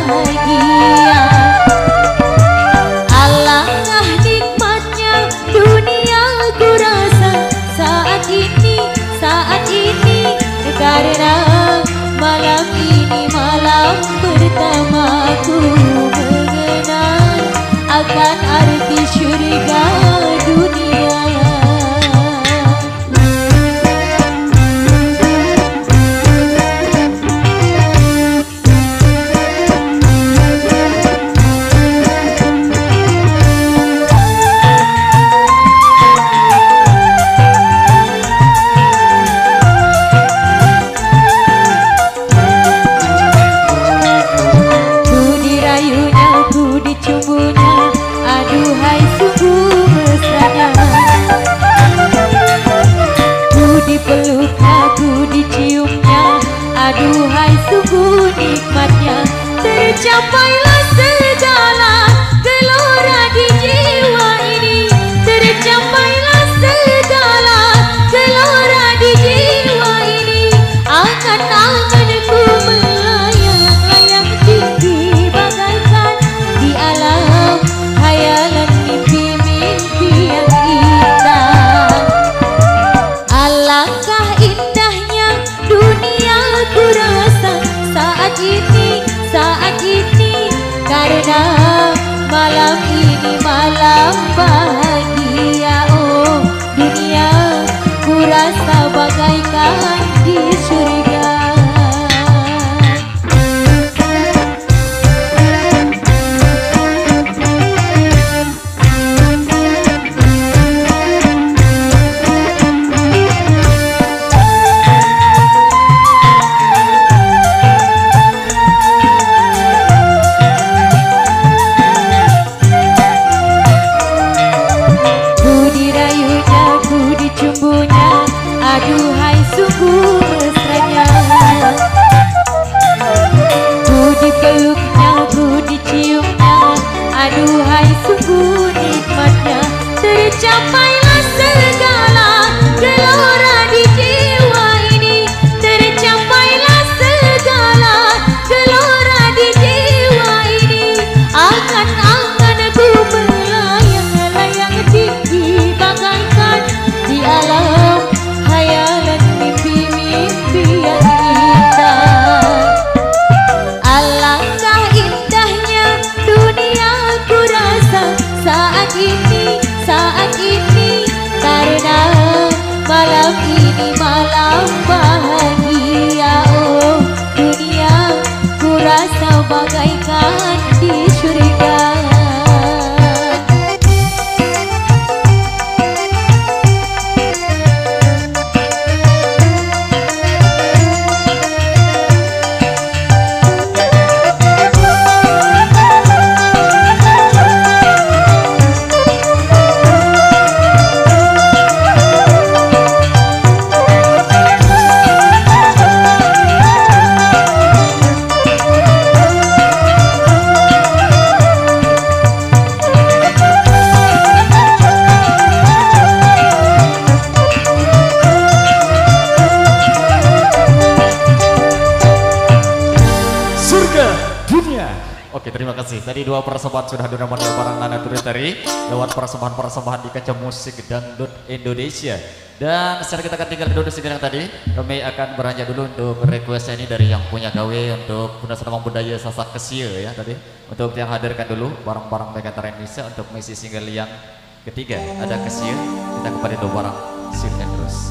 bahagia. Alangkah nikmatnya dunia ku rasa saat ini karena malam ini malam pertamaku mengenal akan arti syurga dunia. Aduhai sungguh mesranya, ku dipeluknya, ku diciumnya, aduhai sungguh nikmatnya. Tercapailah segala gelora di jiwa ini, tercapailah segala gelora di jiwa ini. Angan-anganku melayang-layang tinggi bagaikan di alam hayalan mimpi-mimpi yang indah. Alangkah indahnya dunia ku rasa saat ini karena malam ini malam bahagia. Oh dunia ku rasa bagaikan di surga. Aduhai sungguh mesranya, ku dipeluknya, ku diciumnya, aduhai sungguh nikmatnya. Tercapailah segala gelora di jiwa ini, tercapailah segala gelora di jiwa ini. Angan-anganku melayang-layang tinggi bagaikan di alam hayalan mimpi-mimpi yang indah. Alangkah indahnya dunia ku rasa saat ini karena malam ini malam bahagia. Oh dunia ku rasa bagaikan di surga. Oke, terima kasih. Tadi dua persembahan sudah diramai barang Nana Turitari lewat persembahan-persembahan di kancah musik dangdut Indonesia. Dan secara kita akan tinggal dulu segera tadi. Kami akan beranjak dulu untuk request ini dari yang punya gawe untuk Bunda Senamang Budaya Sasak Kesia ya tadi. Untuk yang hadirkan dulu barang-barang Megantara Indonesia untuk mengisi single yang ketiga ada Kesia. Kita kembali dulu barang Silkan terus.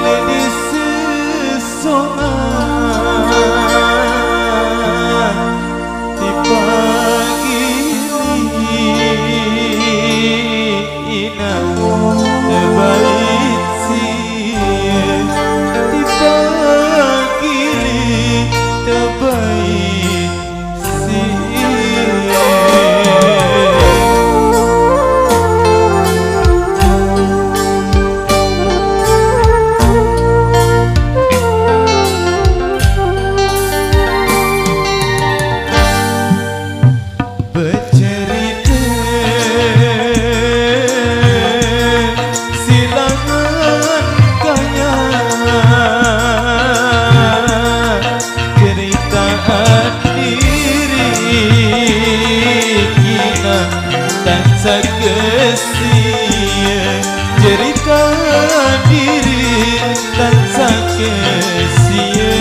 Ladies tansah kesia cerita diri tansah kesia.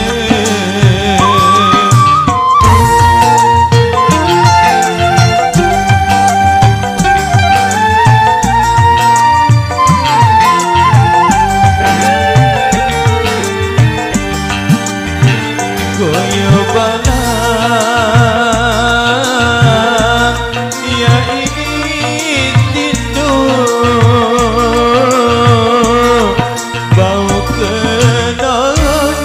Goyo balang ya ingin tidur bau kenangun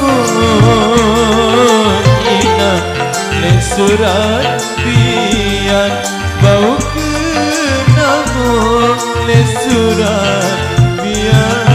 ina lesuran bian bau kenangun lesuran bian.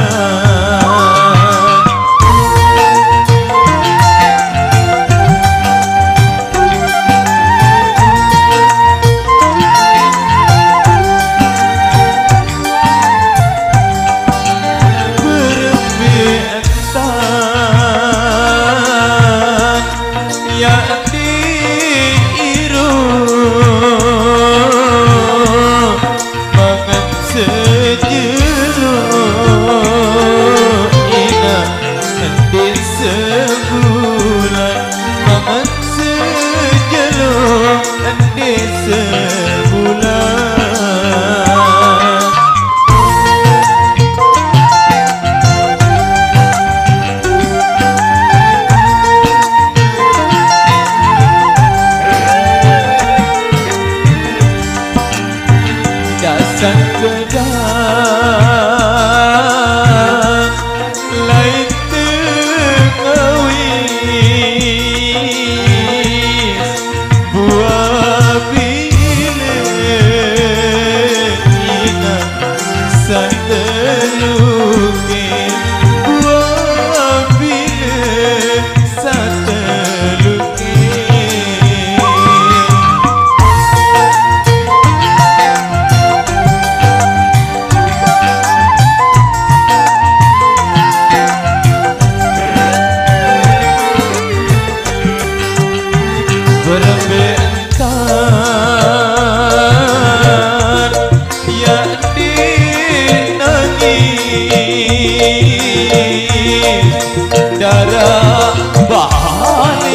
Darah balik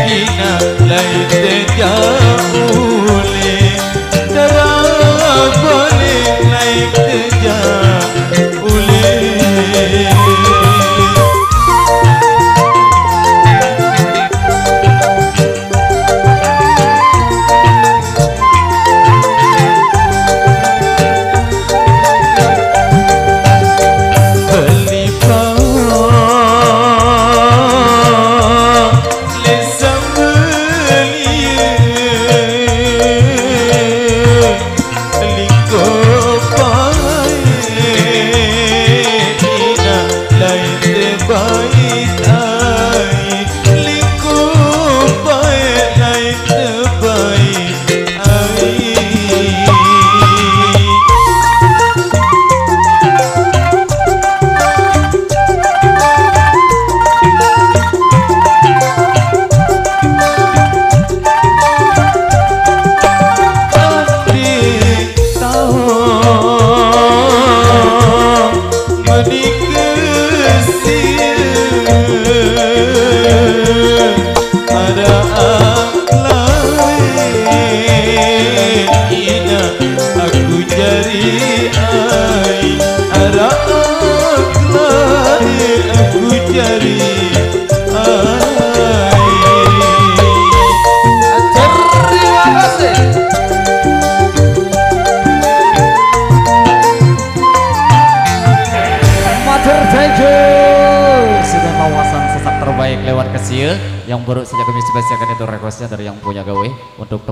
kina lain terjauh darah balik lain terjauh. Lewat ke yang baru saja kami spesialkan itu requestnya dari yang punya gawe untuk